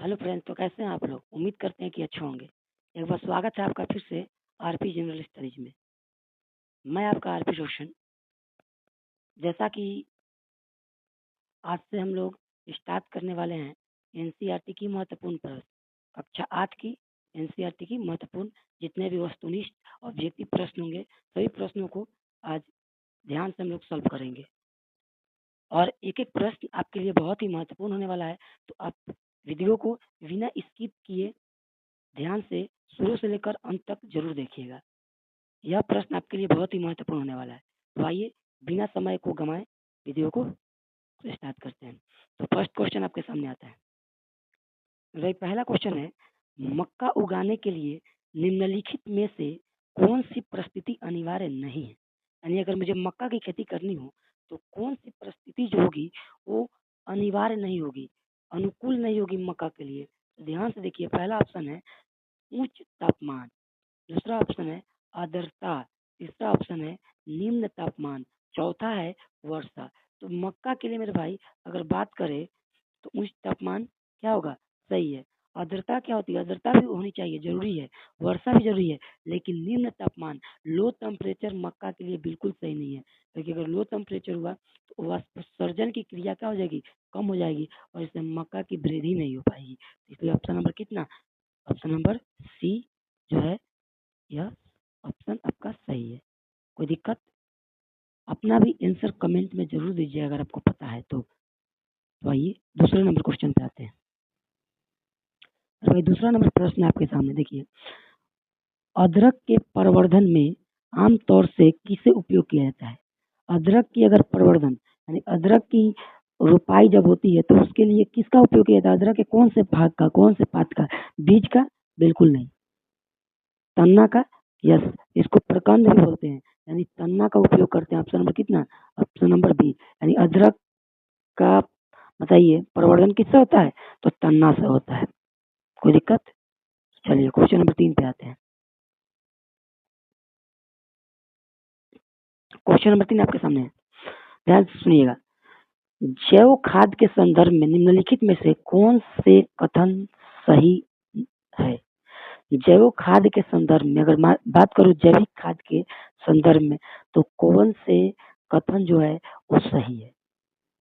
Hello friends, तो कैसे हैं आप लोग? उम्मीद करते हैं कि अच्छे होंगे। एक बार स्वागत है आपका फिर से आरपी जनरल स्टडीज में। मैं आपका आरपी रोशन। जैसा कि आज से हम लोग स्टार्ट करने वाले हैं एनसीईआरटी की महत्वपूर्ण प्रश्न, कक्षा 8 की एनसीईआरटी की महत्वपूर्ण जितने भी वस्तुनिष्ठ ऑब्जेक्टिव प्रश्न होंगे, सभी प्रश्नों को आज ध्यान से हम लोग सॉल्व करेंगे। और एक एक प्रश्न आपके लिए बहुत ही महत्वपूर्ण होने वाला है, तो आप वीडियो को बिना स्किप किए ध्यान से शुरू से लेकर अंत तक जरूर देखिएगा। यह प्रश्न आपके लिए बहुत ही महत्वपूर्ण होने वाला है। तो आइए बिना समय को गंवाए वीडियो को स्टार्ट करते हैं। तो फर्स्ट क्वेश्चन आपके सामने आता है। भाई पहला क्वेश्चन है, मक्का उगाने के लिए निम्नलिखित में से कौन सी परिस्थिति अनिवार्य नहीं है? यानी अगर मुझे मक्का की खेती करनी हो तो कौन सी परिस्थिति जो होगी वो अनिवार्य नहीं होगी, अनुकूल नहीं होगी मक्का के लिए। तो ध्यान से देखिए, पहला ऑप्शन है उच्च तापमान, दूसरा ऑप्शन है आर्द्रता, तीसरा ऑप्शन है निम्न तापमान, चौथा है वर्षा। तो मक्का के लिए मेरे भाई अगर बात करें तो उच्च तापमान क्या होगा? सही है। आर्द्रता क्या होती है? आर्द्रता भी होनी चाहिए, जरूरी है। वर्षा भी जरूरी है, लेकिन निम्न तापमान, लो टेम्परेचर मक्का के लिए बिल्कुल सही नहीं है, क्योंकि अगर लो टेम्परेचर हुआ तो वाष्पोत्सर्जन की क्रिया क्या हो जाएगी? कम हो जाएगी, और इससे मक्का की वृद्धि नहीं हो पाएगी। इसलिए ऑप्शन नंबर कितना? ऑप्शन नंबर सी जो है, यह ऑप्शन आपका सही है। कोई दिक्कत? अपना भी आंसर कमेंट में जरूर दीजिए अगर आपको पता है तो। आइए दूसरे नंबर क्वेश्चन पे आते हैं। भाई दूसरा नंबर प्रश्न आपके सामने देखिए, अदरक के प्रवर्धन में आमतौर से किसे उपयोग किया जाता है? अदरक की अगर प्रवर्धन यानी अदरक की रोपाई जब होती है तो उसके लिए किसका उपयोग किया जाता है? अदरक के कौन से भाग का, कौन से पात का? बीज का? बिल्कुल नहीं। तन्ना का? यस, इसको प्रकंद भी बोलते हैं, यानी तन्ना का उपयोग करते हैं। ऑप्शन नंबर कितना? ऑप्शन नंबर बी, यानी अदरक का बताइए प्रवर्धन किससे होता है? तो तन्ना से होता है। कोई दिक्कत? चलिए क्वेश्चन नंबर 3 पे आते हैं। क्वेश्चन नंबर 3 आपके सामने है, ध्यान से सुनिएगा। जैव खाद के संदर्भ में निम्नलिखित में से कौन से कथन सही है? जैव खाद के संदर्भ में अगर बात करूं जैविक खाद के संदर्भ में, तो कौन से कथन जो है वो सही है?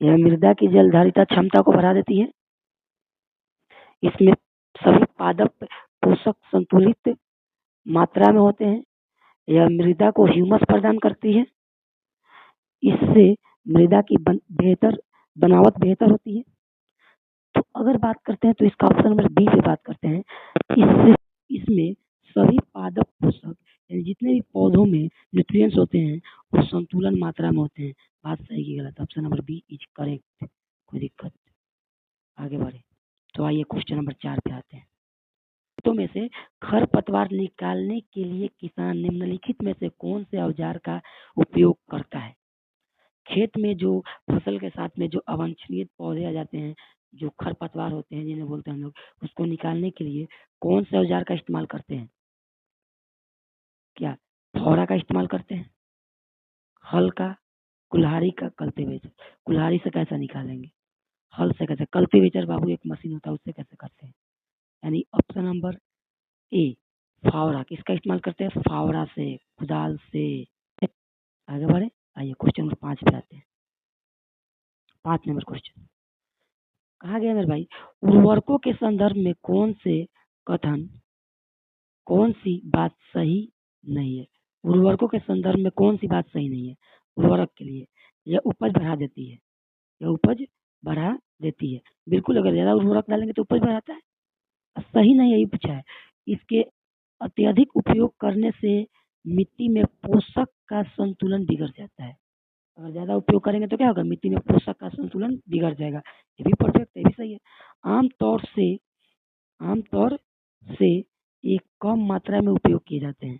यह मृदा की जलधारिता क्षमता को बढ़ा देती है, इसमें सभी पादप पोषक संतुलित मात्रा में होते हैं, यह मृदा को ह्यूमस प्रदान करती है, इससे मृदा की बेहतर बनावट बेहतर होती है। तो अगर बात करते हैं तो इसका ऑप्शन नंबर बी पे बात करते हैं। इससे इसमें सभी पादप पोषक यानी जितने भी पौधों में न्यूट्रिएंट्स होते हैं वो संतुलन मात्रा में होते हैं। बात सही की गलत? Option number B is correct. कोई दिक्कत? आगे बढ़े तो आइए क्वेश्चन नंबर 4 पे आते हैं। खेतों में से खरपतवार निकालने के लिए किसान निम्नलिखित में से कौन से औजार का उपयोग करता है? खेत में जो फसल के साथ में जो अवांछनीय पौधे आ जाते हैं, जो खरपतवार होते हैं जिन्हें बोलते हैं हम लोग, उसको निकालने के लिए कौन से औजार का इस्तेमाल करते हैं? क्या फावड़ा का इस्तेमाल करते हैं, हल का, कुल्हाड़ी का? कल्टीवेटर। कुल्हाड़ी से कैसे निकालेंगे? हल से कैसे? कल्टीवेटर बाबू एक मशीन होता है, उससे कैसे करते हैं? यानी ऑप्शन नंबर ए फावड़ा। किसका इस्तेमाल करते हैं? फावड़ा से, कुदाल से। आगे बढ़े, आइए क्वेश्चन नंबर 5 पे आते हैं। 5 नंबर क्वेश्चन कहा गया मेरे भाई, उर्वरकों के संदर्भ में कौन से कथन, कौन सी बात सही नहीं है? उर्वरकों के संदर्भ में कौन सी बात सही नहीं है? उर्वरक के लिए यह उपज बढ़ा देती है, यह उपज बढ़ा देती है। बिल्कुल, अगर ज्यादा उर्वरक डालेंगे तो उपज बढ़ाता है। सही नहीं, यही पूछा है। इसके अत्यधिक उपयोग करने से मिट्टी में पोषक का संतुलन बिगड़ जाता है। अगर ज्यादा उपयोग करेंगे तो क्या होगा? मिट्टी में पोषक का संतुलन बिगड़ जाएगा। ये भी परफेक्ट है, ये भी सही है। आमतौर से आमतौर से एक कम मात्रा में उपयोग किए जाते हैं।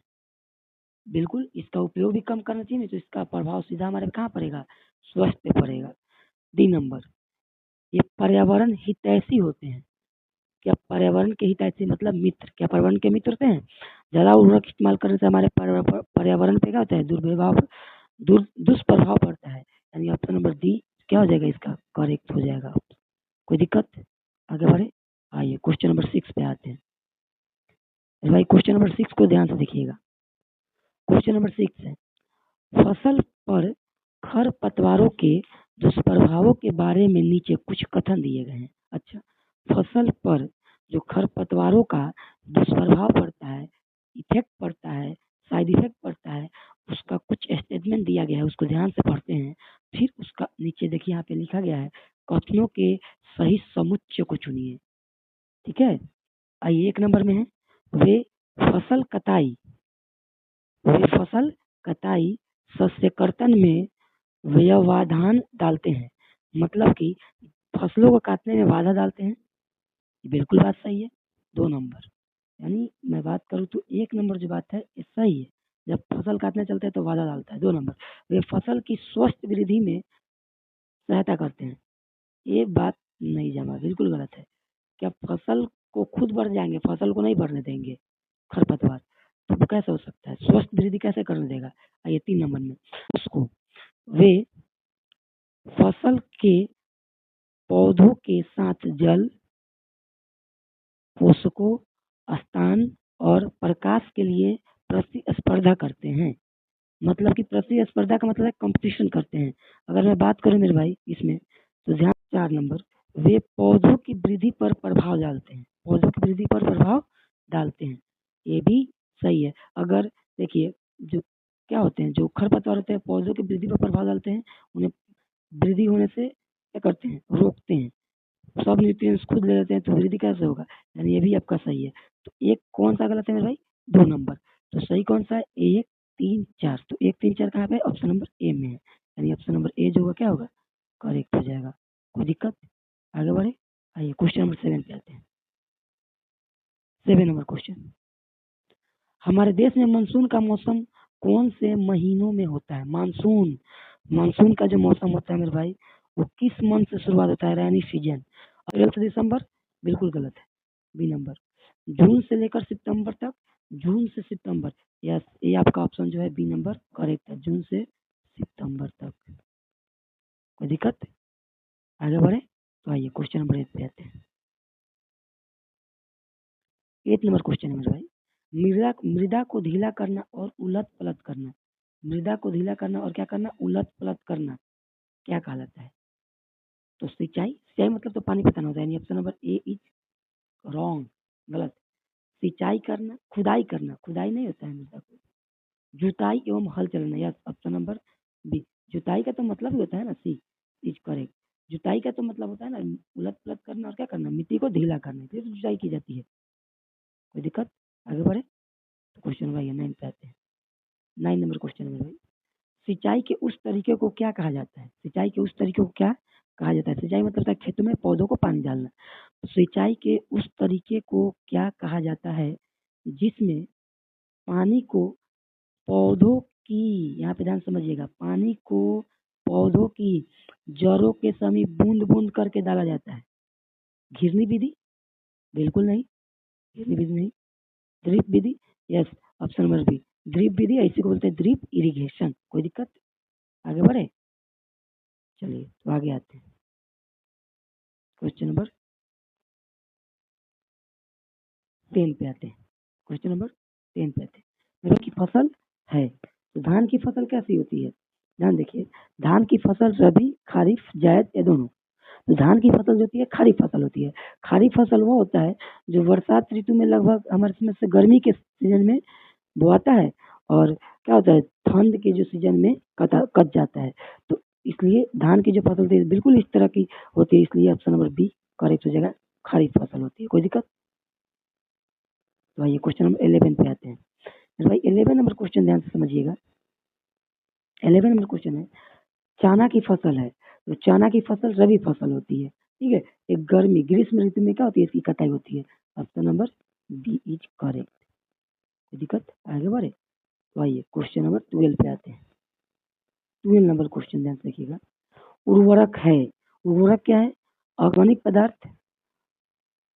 बिल्कुल, इसका उपयोग भी कम करना चाहिए, नहीं तो इसका प्रभाव सीधा हमारे कहाँ पड़ेगा? स्वास्थ्य पे पड़ेगा। डी नंबर, ये पर्यावरण हितैषी होते हैं। क्या पर्यावरण के हितैषी मतलब मित्र? क्या पर्यावरण के मित्र होते हैं? ज्यादा उर्वरक इस्तेमाल करने से हमारे पर्यावरण पे क्या होता है? दुष्प्रभाव पड़ता है। यानी ऑप्शन नंबर डी क्या हो जाएगा? इसका करेक्ट हो जाएगा। कोई दिक्कत? आगे बढ़े, आइए क्वेश्चन नंबर 6 पे आते हैं। भाई क्वेश्चन नंबर 6 को ध्यान से देखिएगा। क्वेश्चन नंबर 6 है, फसल पर खरपतवारों के दुष्प्रभावों के बारे में नीचे कुछ कथन दिए गए हैं। अच्छा, फसल पर जो खरपतवारों का दुष्प्रभाव पड़ता है, इफेक्ट पड़ता है, साइड इफेक्ट पड़ता है, उसका कुछ स्टेटमेंट दिया गया है, उसको ध्यान से पढ़ते हैं। फिर उसका नीचे देखिए यहाँ पे लिखा गया है, कथनों के सही समुच्चय को चुनिए। ठीक है, आइए 1 नंबर में है, वे फसल कटाई शस्य कर्तन में व्यवधान डालते हैं, मतलब कि फसलों को काटने में बाधा डालते हैं। बिल्कुल बात सही है, 2 नंबर। यानी मैं बात करूँ तो 1 नंबर जो बात है ये सही है, जब फसल काटने चलते हैं तो बाधा डालता है। 2 नंबर, वे फसल की स्वस्थ वृद्धि में सहायता करते हैं। ये बात नहीं जमा, बिल्कुल गलत है। क्या फसल को खुद बढ़ जाएंगे, फसल को नहीं बढ़ने देंगे खरपतवार, तो कैसे हो सकता है? स्वस्थ वृद्धि कैसे करने देगा? आइए 3 नंबर में, उसको वे फसल के पौधों के साथ जल, पोषकों, स्थान और प्रकाश के लिए प्रतिस्पर्धा करते हैं। मतलब कि प्रतिस्पर्धा का मतलब है कंपटीशन करते हैं। अगर मैं बात करूं मेरे भाई इसमें, तो ध्यान 4 नंबर, वे पौधों की वृद्धि पर प्रभाव डालते हैं, पौधों की वृद्धि पर प्रभाव डालते हैं, ये भी सही है। अगर देखिए जो क्या होते हैं, जो खरपतवार होते हैं पौधों की वृद्धि पर प्रभाव डालते हैं, उन्हें वृद्धि होने से क्या करते हैं, रोकते हैं। सब न्यूट्रिएंट्स खुद ले लेते हैं तो वृद्धि कैसे होगा? यानी ये भी आपका सही है। तो एक कौन सा गलत है मेरे भाई? 2 नंबर। तो सही कौन सा है? 1 3 4। तो 1 3 4 कहाँ पे? ऑप्शन नंबर ए में है। यानी ऑप्शन नंबर ए जो होगा क्या होगा? करेक्ट हो जाएगा। कोई दिक्कत? आगे बढ़े, आइए क्वेश्चन नंबर 7 पे आते हैं। 7 नंबर क्वेश्चन, हमारे देश में मानसून का मौसम कौन से महीनों में होता है? मानसून का जो मौसम होता है मेरे भाई, वो किस मंथ से शुरुआत होता है? Rainy season. अप्रैल से दिसंबर, बिल्कुल गलत है, बी नंबर। जून से लेकर सितंबर तक, जून से सितंबर, यस, ये आपका ऑप्शन जो है बी नंबर करेक्ट है, जून से सितंबर तक। कोई दिक्कत? आगे बढ़े, तो आइए क्वेश्चन नंबर 8 पे आते हैं। 8 नंबर क्वेश्चन है मेरे भाई, मृदा को ढीला करना और उलट पलट करना, मृदा को ढीला करना और क्या करना? उलट पलट करना, क्या कहा जाता है? तो सिंचाई मतलब तो पानी पटाना होता है। यानी option number A is wrong, गलत। सिंचाई करना, खुदाई नहीं होता है मृदा को। जुताई एवं हल चलाना, यस, ऑप्शन नंबर बी। जुताई का तो मतलब ही होता है ना, सी इज करेक्ट। जुताई का तो मतलब होता है ना उलट पलट करना और क्या करना? मिट्टी को ढीला करना, फिर जुताई की जाती है। कोई दिक्कत? आगे बढ़े, तो क्वेश्चन भाई 9 पे आते हैं। 9 नंबर क्वेश्चन है भाई, सिंचाई के उस तरीके को क्या कहा जाता है? सिंचाई के उस तरीके को क्या कहा जाता है? सिंचाई मतलब है खेतों में पौधों को पानी डालना। तो सिंचाई के उस तरीके को क्या कहा जाता है जिसमें पानी को पौधों की, यहाँ पे ध्यान समझिएगा, पानी को पौधों की जड़ों के समीप बूंद बूंद करके डाला जाता है? घिरनी विधि, बिल्कुल नहीं, घिरनी विधि नहीं। ड्रिप विधि, yes, option number B, drip विधि, इसी को बोलते हैं ड्रिप इरिगेशन। कोई दिक्कत? आगे बढ़े, चलिए तो आगे आते हैं। क्वेश्चन नंबर 10 पे आते हैं। क्वेश्चन नंबर 10 पे आते हैं। धान की फसल है, तो धान की फसल कैसी होती है? ध्यान देखिए, धान की फसल रबी, खरीफ, जायद, ये दोनों। तो धान की फसल जो होती है खरीफ फसल होती है। खरीफ फसल वो होता है जो बरसात ऋतु में लगभग हमारे इसमें से गर्मी के सीजन में बोआता है, और क्या होता है ठंड के जो सीजन में कट जाता है। तो इसलिए धान की जो फसल होती है बिल्कुल इस तरह की होती है, इसलिए ऑप्शन नंबर बी करेक्ट हो जाएगा, खरीफ फसल होती है। कोई दिक्कत? तो आइए क्वेश्चन नंबर 11 पे आते हैं। भाई 11 नंबर क्वेश्चन ध्यान से समझिएगा। 11 नंबर क्वेश्चन है, चना की फसल है, तो चना की फसल रबी फसल होती है, ठीक है। एक गर्मी ग्रीष्म ऋतु में क्या होती है? इसकी कटाई होती है। Option number B is correct. कोई दिक्कत? आगे बढ़े, तो आइए क्वेश्चन नंबर 12 पे आते हैं। 12 नंबर क्वेश्चन ध्यान से देखिएगा, उर्वरक है, उर्वरक क्या है? ऑर्गेनिक पदार्थ,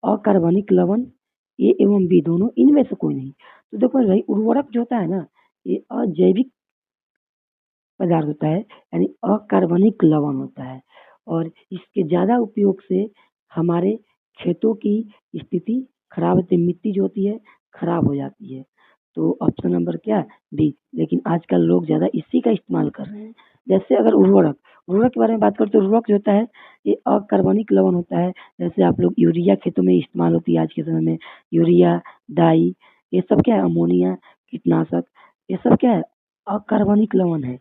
अकार्बनिक लवण, ए एवं बी दोनों, इनमें से कोई नहीं। तो देखो भाई उर्वरक जो होता है ना, ये अजैविक पदार्थ होता है, यानी अकार्बनिक लवण होता है, और इसके ज़्यादा उपयोग से हमारे खेतों की स्थिति खराब होती है, मिट्टी जो होती है खराब हो जाती है। तो ऑप्शन नंबर क्या है? बी। लेकिन आजकल लोग ज़्यादा इसी का इस्तेमाल कर रहे हैं। जैसे अगर उर्वरक उर्वरक के बारे में बात करें तो उर्वरक जो होता है ये अकार्बनिक लवण होता है। जैसे आप लोग यूरिया खेतों में इस्तेमाल होती है आज के समय में, यूरिया, डाई, ये सब क्या है? अमोनिया, कीटनाशक, ये सब क्या है? अकार्बनिक लवण है।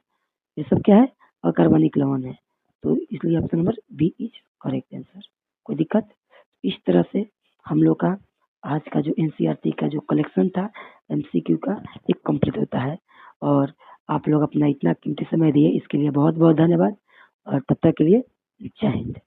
ये सब क्या है? अकार्बनिक लवण है। तो इसलिए option number B is correct answer. कोई दिक्कत? इस तरह से हम लोग का आज का जो एनसीईआरटी का जो कलेक्शन था एमसीक्यू का ये कंप्लीट होता है। और आप लोग अपना इतना कीमती समय दिए इसके लिए बहुत बहुत धन्यवाद। और तब तक के लिए जय हिंद।